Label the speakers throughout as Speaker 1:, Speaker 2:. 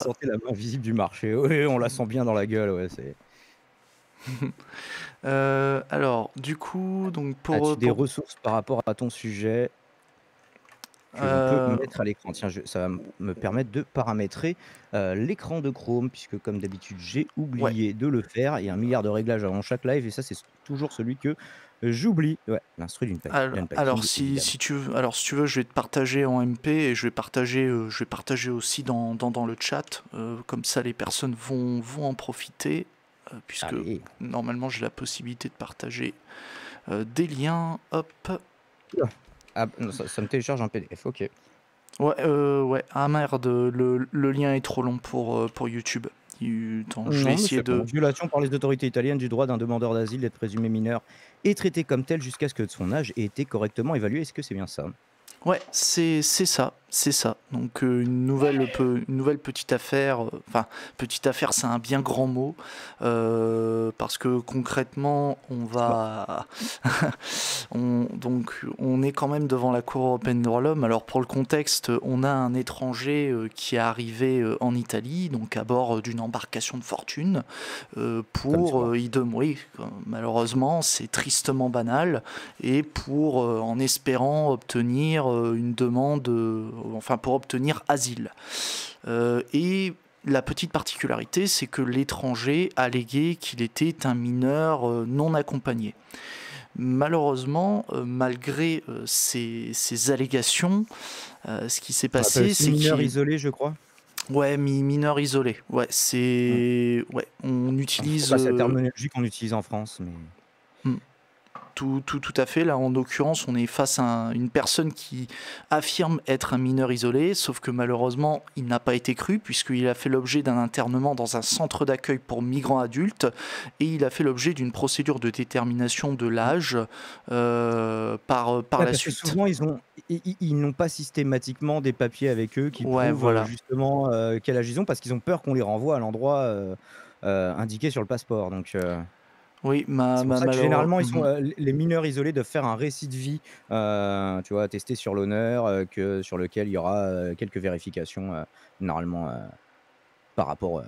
Speaker 1: sentez la main visible du marché. Oui, on la sent bien dans la gueule, ouais, c'est
Speaker 2: Alors, du coup, donc
Speaker 1: as-tu des
Speaker 2: pour
Speaker 1: ressources par rapport à ton sujet que l'on peut
Speaker 2: heu,
Speaker 1: mettre à l'écran? Tiens, ça va me permettre de paramétrer, l'écran de Chrome puisque comme d'habitude, j'ai
Speaker 2: ouais.
Speaker 1: oublié de le faire. Il y a un milliard de réglages avant chaque live et ça, c'est toujours celui que j'oublie. Ouais, l'instru
Speaker 2: Alors
Speaker 1: d'unpacking évidemment.
Speaker 2: si tu veux, je vais te partager en MP et je vais partager aussi dans le chat, comme ça les personnes vont en profiter, puisque
Speaker 1: Allez.
Speaker 2: normalement j'ai la possibilité de partager, des liens. Hop.
Speaker 1: Oula. Ah non, ça me télécharge un PDF, OK.
Speaker 2: Ouais, ouais. Ah merde, le lien est trop long pour YouTube. Attends, je vais
Speaker 1: Non, mais
Speaker 2: essayer
Speaker 1: c'est bon.
Speaker 2: de...
Speaker 1: Violation par les autorités italiennes du droit d'un demandeur d'asile d'être présumé mineur et traité comme tel jusqu'à ce que son âge ait été correctement évalué. Est-ce que c'est bien ça?
Speaker 2: Ouais, c'est ça, c'est ça. Donc une nouvelle petite affaire. Enfin, petite affaire, c'est un bien grand mot, parce que concrètement,
Speaker 1: Bon,
Speaker 2: on est quand même devant la Cour européenne des droits de l'homme. Alors pour le contexte, on a un étranger qui est arrivé en Italie, donc à bord d'une embarcation de fortune,
Speaker 1: comme souvent.
Speaker 2: oui, malheureusement, c'est tristement banal, et en espérant obtenir une demande, enfin pour obtenir asile. Et la petite particularité, c'est que l'étranger alléguait qu'il était un mineur non accompagné. Malheureusement, malgré ces allégations, ce qui s'est
Speaker 1: On appelle
Speaker 2: passé,
Speaker 1: aussi
Speaker 2: c'est
Speaker 1: mineur
Speaker 2: qu'il...
Speaker 1: isolé, je crois.
Speaker 2: Ouais, mineur isolé. Ouais,
Speaker 1: Mmh.
Speaker 2: c'est... Ouais, on
Speaker 1: C'est
Speaker 2: utilise...
Speaker 1: pas cette terminologie qu'on utilise en France, mais
Speaker 2: Hmm. Tout à fait. Là, en l'occurrence, on est face à une personne qui affirme être un mineur isolé, sauf que malheureusement, il n'a pas été cru, puisqu'il a fait l'objet d'un internement dans un centre d'accueil pour migrants adultes, et il a fait l'objet d'une procédure de détermination de
Speaker 1: mmh.
Speaker 2: l'âge par
Speaker 1: Ouais,
Speaker 2: la
Speaker 1: parce que
Speaker 2: suite.
Speaker 1: souvent ils n'ont pas systématiquement des papiers avec eux qui
Speaker 2: Ouais,
Speaker 1: prouvent,
Speaker 2: voilà.
Speaker 1: justement, quel âge ils ont parce qu'ils ont peur qu'on les renvoie à l'endroit, indiqué sur le passeport
Speaker 2: Oui,
Speaker 1: c'est pour ça que
Speaker 2: malheureux.
Speaker 1: généralement ils sont, les mineurs isolés doivent faire un récit de vie, tu vois, attesté sur l'honneur, que sur lequel il y aura, quelques vérifications, normalement, par rapport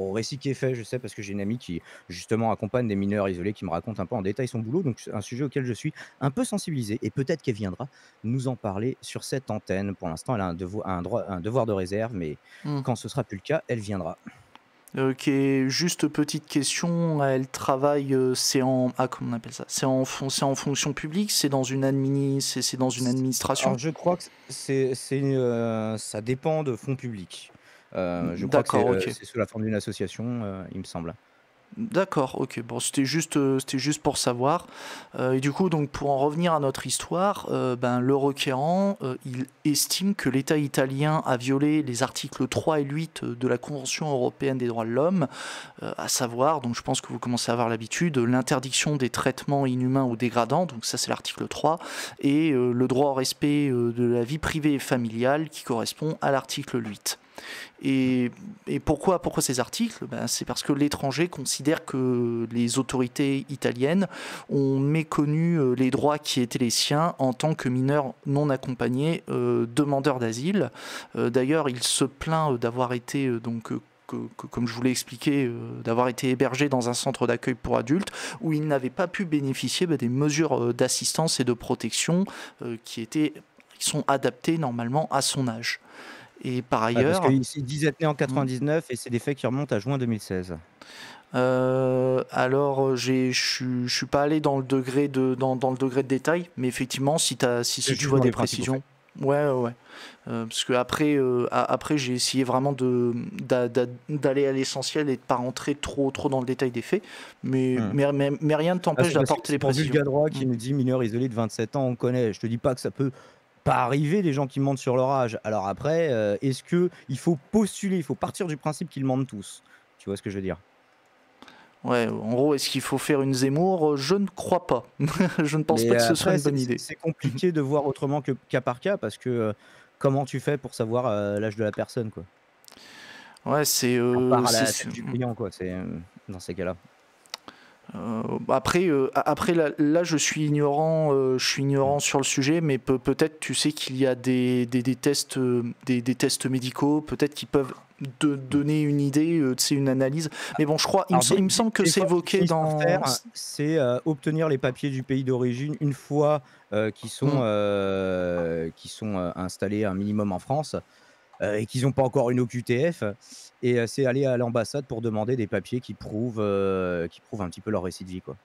Speaker 1: au récit qui est fait. Je sais parce que j'ai une amie qui justement accompagne des mineurs isolés qui me raconte un peu en détail son boulot, donc c'est un sujet auquel je suis un peu sensibilisé et peut-être qu'elle viendra nous en parler sur cette antenne. Pour l'instant, elle a un devoir de réserve, mais
Speaker 2: Hmm.
Speaker 1: quand ce sera plus le cas, elle viendra.
Speaker 2: Ok, juste petite question, elle travaille, comment on appelle ça? C'est en fonction publique, c'est dans une
Speaker 1: Alors
Speaker 2: administration?
Speaker 1: je crois que ça dépend de fonds publics. Je crois que
Speaker 2: D'accord, ok.
Speaker 1: c'est sous la forme d'une association, il me semble.
Speaker 2: D'accord, ok. Bon, c'était juste pour savoir. Et du coup, donc pour en revenir à notre histoire, ben, le requérant, il estime que l'État italien a violé les articles 3 et 8 de la Convention européenne des droits de l'homme, à savoir, donc je pense que vous commencez à avoir l'habitude, l'interdiction des traitements inhumains ou dégradants, donc ça c'est l'article 3, et le droit au respect de la vie privée et familiale qui correspond à l'article 8. Et, et pourquoi ces articles? Ben, c'est parce que l'étranger considère que les autorités italiennes ont méconnu les droits qui étaient les siens en tant que mineur non accompagné, demandeur d'asile. D'ailleurs, il se plaint d'avoir été comme je vous l'ai expliqué, d'avoir été hébergé dans un centre d'accueil pour adultes où il n'avait pas pu bénéficier des mesures d'assistance et de protection qui sont adaptées normalement à son âge. Et par
Speaker 1: Ouais, parce
Speaker 2: ailleurs,
Speaker 1: qu'ils disent être né en
Speaker 2: hmm,
Speaker 1: 99 et c'est des faits qui remontent à juin 2016.
Speaker 2: alors je suis pas allé dans dans le degré de détail, mais effectivement,
Speaker 1: C'est
Speaker 2: si tu
Speaker 1: juste
Speaker 2: vois
Speaker 1: dans
Speaker 2: des
Speaker 1: les principaux faits.
Speaker 2: précisions, ouais, ouais, ouais. Parce que après j'ai essayé vraiment d'aller à l'essentiel et de pas rentrer trop dans le détail des faits,
Speaker 1: Mmh.
Speaker 2: mais rien ne
Speaker 1: Ah,
Speaker 2: t'empêche
Speaker 1: c'est parce que
Speaker 2: d'apporter
Speaker 1: c'est
Speaker 2: les
Speaker 1: pour
Speaker 2: précisions.
Speaker 1: Vulgadroit
Speaker 2: Hmm.
Speaker 1: qui nous dit: «Mineur isolé de 27 ans, on connaît». Je te dis pas que ça peut pas arriver des gens qui mentent sur leur âge. Alors après, est-ce qu'il faut postuler, il faut partir du principe qu'ils mentent tous? Tu vois ce que je veux dire?
Speaker 2: Ouais, en gros, est-ce qu'il faut faire une Zemmour? Je ne crois pas. Je ne pense
Speaker 1: Mais
Speaker 2: pas que ce soit
Speaker 1: après,
Speaker 2: une bonne idée.
Speaker 1: c'est compliqué de voir autrement que cas par cas parce que, comment tu fais pour savoir, l'âge de la personne, quoi?
Speaker 2: Ouais,
Speaker 1: À part à la tête du client, quoi, dans ces cas-là.
Speaker 2: Après là, je suis ignorant sur le sujet, mais peut-être tu sais qu'il y a des tests, des tests médicaux, peut-être qui peuvent donner une idée, tu sais, une analyse. Mais bon, je crois,
Speaker 1: Alors
Speaker 2: il me semble que
Speaker 1: des
Speaker 2: c'est
Speaker 1: fois, ce qu'ils
Speaker 2: évoqué
Speaker 1: finissent par
Speaker 2: dans.
Speaker 1: faire, c'est, obtenir les papiers du pays d'origine une fois,
Speaker 2: Hmm.
Speaker 1: qu'ils sont, installés un minimum en France, et qu'ils ont pas encore une OQTF, et c'est aller à l'ambassade pour demander des papiers qui prouvent un petit peu leur récit de vie, quoi.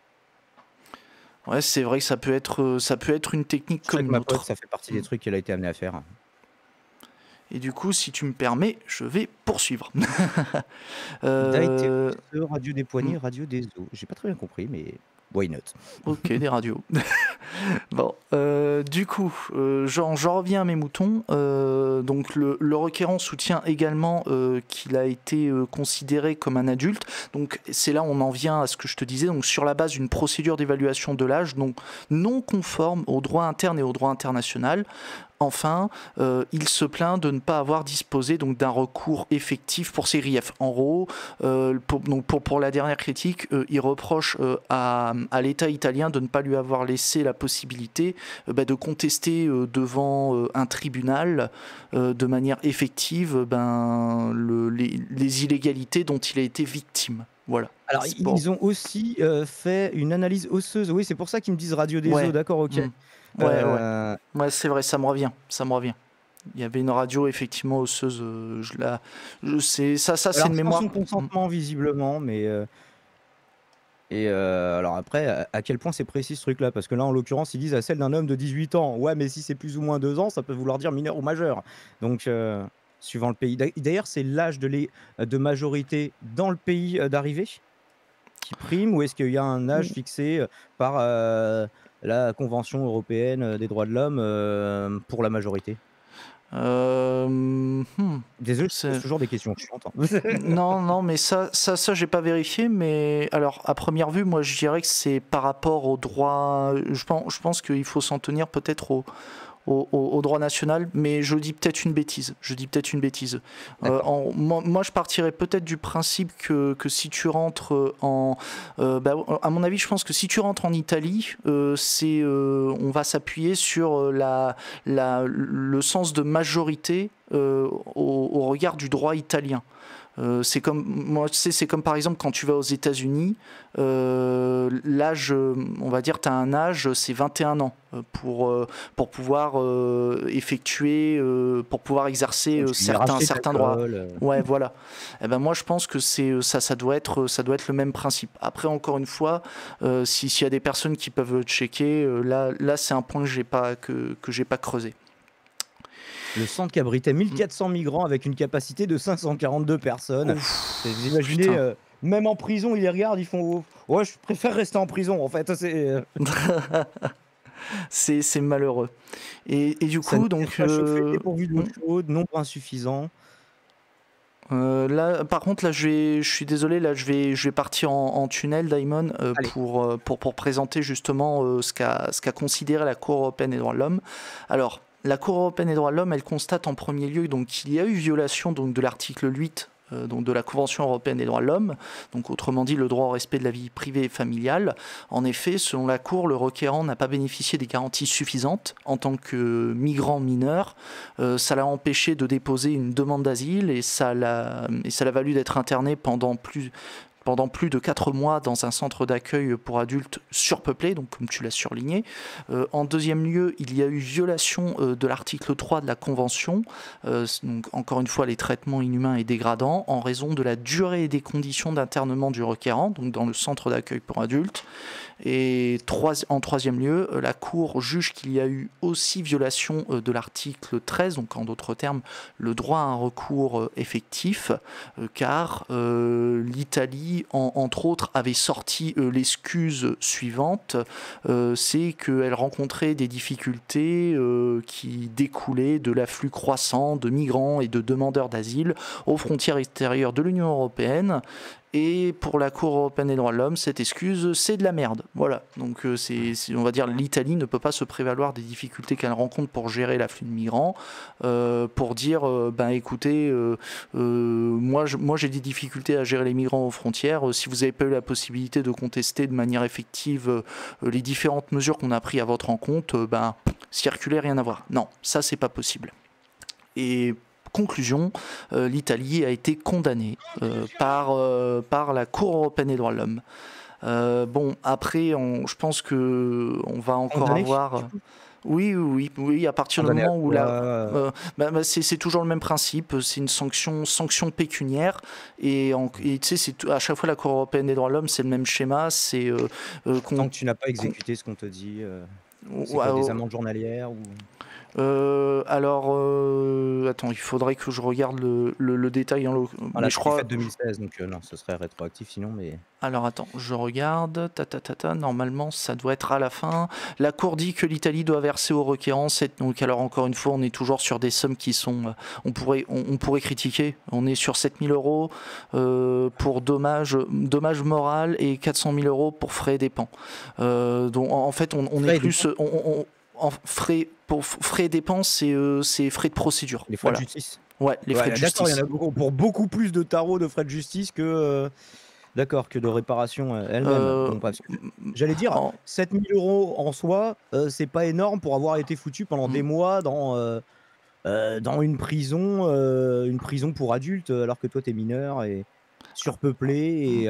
Speaker 2: Ouais, c'est vrai que ça peut être une technique
Speaker 1: Je sais
Speaker 2: comme
Speaker 1: que
Speaker 2: une
Speaker 1: ma pote,
Speaker 2: autre.
Speaker 1: ça fait partie des
Speaker 2: Hmm.
Speaker 1: trucs qu'elle a été amenée à faire.
Speaker 2: Et du coup, si tu me permets, je vais poursuivre.
Speaker 1: Daïthéro,
Speaker 2: Euh,
Speaker 1: radio des
Speaker 2: hmm.
Speaker 1: poignets, radio des os. J'ai pas très bien compris, mais why not?
Speaker 2: Ok, des radios. Bon, du coup, j'en reviens à mes moutons. Donc, le requérant soutient également qu'il a été considéré comme un adulte. Donc, c'est là où on en vient à ce que je te disais. Donc, sur la base d'une procédure d'évaluation de l'âge, donc non conforme au droit interne et au droit international. Enfin, il se plaint de ne pas avoir disposé donc d'un recours effectif pour ses griefs. En gros, pour la dernière critique, il reproche à l'État italien de ne pas lui avoir laissé la possibilité de contester devant un tribunal de manière effective les illégalités dont il a été victime. Voilà.
Speaker 1: Alors,
Speaker 2: Bon.
Speaker 1: ils ont aussi, fait une analyse osseuse. Oui, c'est pour ça qu'ils me disent radio des os,
Speaker 2: Ouais.
Speaker 1: d'accord, OK.
Speaker 2: Hmm. Ouais, ouais.
Speaker 1: Heu,
Speaker 2: Ouais, c'est vrai, ça me revient. Ça me revient. Il y avait une radio effectivement osseuse. Je sais, ça c'est
Speaker 1: alors
Speaker 2: une
Speaker 1: sans
Speaker 2: mémoire.
Speaker 1: son consentement visiblement, mais alors après, à quel point c'est précis ce truc-là? Parce que là, en l'occurrence, ils disent à celle d'un homme de 18 ans. Ouais, mais si c'est plus ou moins 2 ans, ça peut vouloir dire mineur ou majeur. Donc suivant le pays. D'ailleurs, c'est l'âge de majorité dans le pays, d'arrivée qui prime, ou est-ce qu'il y a un âge fixé, par, la Convention européenne, des droits de l'homme, pour la majorité? Désolé, je te pose
Speaker 2: C'est-
Speaker 1: toujours des questions chiantes, hein.
Speaker 2: Non, non, mais j'ai pas vérifié. Mais alors, à première vue, moi, je dirais que c'est par rapport au droit. Je pense qu'il faut s'en tenir peut-être au droit national, mais je dis peut-être une bêtise. Je dis peut-être une bêtise.
Speaker 1: D'accord.
Speaker 2: Moi, je partirais peut-être du principe que si tu rentres à mon avis, je pense que si tu rentres en Italie, on va s'appuyer sur le sens de majorité au regard du droit italien. C'est comme moi, tu sais, c'est comme par exemple quand tu vas aux États-Unis, l'âge, on va dire, tu as un âge, c'est 21 ans pour pouvoir pour pouvoir exercer
Speaker 1: Donc tu viens racheter ta
Speaker 2: certains droits.
Speaker 1: colle,
Speaker 2: Ouais, voilà. Et ben moi, je pense que ça doit être le même principe. Après, encore une fois, s'il y a des personnes qui peuvent checker, là, c'est un point que j'ai pas creusé.
Speaker 1: le centre qui abritait 1 400 migrants avec une capacité de 542 personnes. Vous
Speaker 2: Ouf,
Speaker 1: imaginez,
Speaker 2: putain.
Speaker 1: même en prison, ils les regardent, ils font: «Oh, ouais, je préfère rester en prison, en fait».
Speaker 2: C'est malheureux. Et du coup,
Speaker 1: Sanitaire
Speaker 2: donc,
Speaker 1: pas chauffé, dépourvu d'eau chaude, nombre insuffisant.
Speaker 2: là, par contre, là, je suis désolé, là, je vais partir en tunnel, Daimon,
Speaker 1: Allez.
Speaker 2: pour présenter justement ce qu'a considéré la Cour européenne des droits de l'homme. Alors, la Cour européenne des droits de l'homme, elle constate en premier lieu donc qu'il y a eu violation donc de l'article 8 donc de la Convention européenne des droits de l'homme, donc autrement dit le droit au respect de la vie privée et familiale. En effet, selon la Cour, le requérant n'a pas bénéficié des garanties suffisantes en tant que migrant mineur. Ça l'a empêché de déposer une demande d'asile et ça l'a valu d'être interné pendant plus de 4 mois dans un centre d'accueil pour adultes surpeuplé, donc comme tu l'as surligné. En deuxième lieu, il y a eu violation de l'article 3 de la Convention, donc encore une fois les traitements inhumains et dégradants, en raison de la durée et des conditions d'internement du requérant, donc dans le centre d'accueil pour adultes. Et en troisième lieu, la Cour juge qu'il y a eu aussi violation de l'article 13, donc en d'autres termes, le droit à un recours effectif, car l'Italie, entre autres, avait sorti l'excuse suivante, c'est qu'elle rencontrait des difficultés qui découlaient de l'afflux croissant de migrants et de demandeurs d'asile aux frontières extérieures de l'Union européenne, Et pour la Cour européenne des droits de l'homme, cette excuse, c'est de la merde. Voilà. Donc, on va dire l'Italie ne peut pas se prévaloir des difficultés qu'elle rencontre pour gérer l'afflux de migrants, pour dire, écoutez, moi j'ai des difficultés à gérer les migrants aux frontières. Si vous n'avez pas eu la possibilité de contester de manière effective les différentes mesures qu'on a prises à votre encontre, circuler, rien à voir. Non, ça, c'est pas possible. Et conclusion, l'Italie a été condamnée par la Cour européenne des droits de l'homme. Après, je pense que on va encore
Speaker 1: Condamné,
Speaker 2: avoir...
Speaker 1: du coup?
Speaker 2: Oui, à partir du
Speaker 1: Condamné à
Speaker 2: moment où
Speaker 1: quoi?
Speaker 2: c'est toujours le même principe, c'est une sanction pécuniaire, et tu sais, à chaque fois la Cour européenne des droits de l'homme, c'est le même schéma, c'est
Speaker 1: Tant que tu n'as pas exécuté ce qu'on te dit, c'est quoi, des amendes journalières ou?
Speaker 2: Attends, il faudrait que je regarde le détail.
Speaker 1: Voilà,
Speaker 2: Mais je
Speaker 1: c'était
Speaker 2: crois.
Speaker 1: fait 2016, donc non, ce serait rétroactif sinon, mais
Speaker 2: Alors attends, je regarde. Normalement, ça doit être à la fin. La Cour dit que l'Italie doit verser aux requérants. Donc, alors encore une fois, on est toujours sur des sommes qui sont. On pourrait critiquer. On est sur 7 000 euros pour dommage moral et 400 000 euros pour frais et dépenses. Donc en fait, on est plus. En frais et dépenses, c'est frais de procédure.
Speaker 1: les frais de justice?
Speaker 2: Ouais, les frais de justice.
Speaker 1: D'accord, il y en a beaucoup, pour beaucoup plus de tarots de frais de justice que de réparation elle-même. Bon, parce que j'allais dire, 7 000 € en soi, c'est pas énorme pour avoir été foutu pendant des mois dans une prison pour adultes, alors que toi, tu es mineur et surpeuplé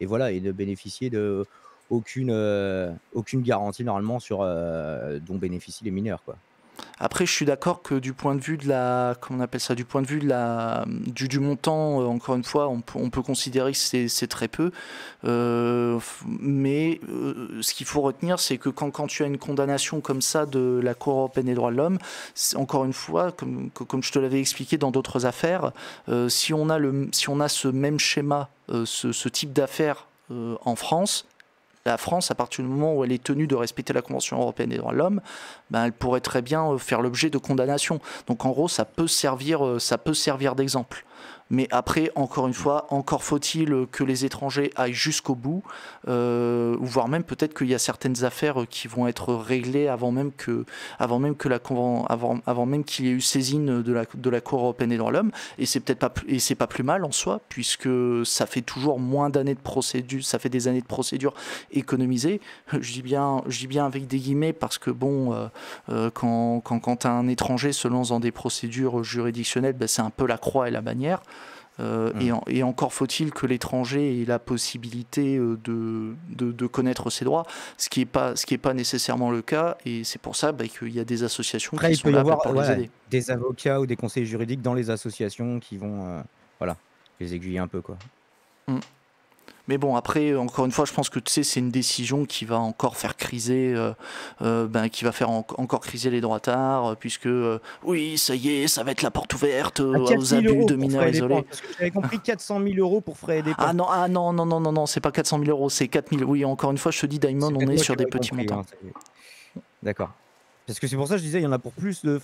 Speaker 1: et voilà, et de bénéficier de aucune garantie normalement sur dont bénéficient les mineurs, quoi.
Speaker 2: Après, je suis d'accord que du point de vue de la, comment on appelle ça, du point de vue de la, du montant, encore une fois, on peut considérer que c'est très peu. Mais ce qu'il faut retenir, c'est que quand tu as une condamnation comme ça de la Cour européenne des droits de l'homme, encore une fois, comme je te l'avais expliqué dans d'autres affaires, si on a ce même schéma, ce type d'affaires en France, la France, à partir du moment où elle est tenue de respecter la Convention européenne des droits de l'homme, elle pourrait très bien faire l'objet de condamnation. Donc en gros, ça peut servir d'exemple. Mais après, encore une fois, encore faut-il que les étrangers aillent jusqu'au bout, voire même peut-être qu'il y a certaines affaires qui vont être réglées avant même qu'il y ait eu saisine de la Cour européenne des droits de l'homme. Et c'est pas plus mal en soi, puisque ça fait toujours moins d'années de procédure, ça fait des années de procédure économisées. Je dis bien avec des guillemets parce que quand un étranger se lance dans des procédures juridictionnelles, c'est un peu la croix et la bannière. Et encore faut-il que l'étranger ait la possibilité de connaître ses droits, ce qui est pas nécessairement le cas, et c'est pour ça qu'il y a des associations qui sont là pour les aider.
Speaker 1: Des avocats ou des conseillers juridiques dans les associations qui vont les aiguiller un peu, quoi.
Speaker 2: Mais bon, après, encore une fois, je pense que c'est une décision qui va encore faire criser, encore criser les droitards, puisque oui, ça y est, ça va être la porte ouverte aux abus de mineurs isolés.
Speaker 1: Parce que j'avais compris 400 000 € pour frais et dépenses.
Speaker 2: Ah non, c'est pas 400 000 €, c'est 4 000. Oui, encore une fois, je te dis, Daimon, on est sur des petits montants.
Speaker 1: D'accord. Parce que c'est pour ça que je disais, il y en a pour plus de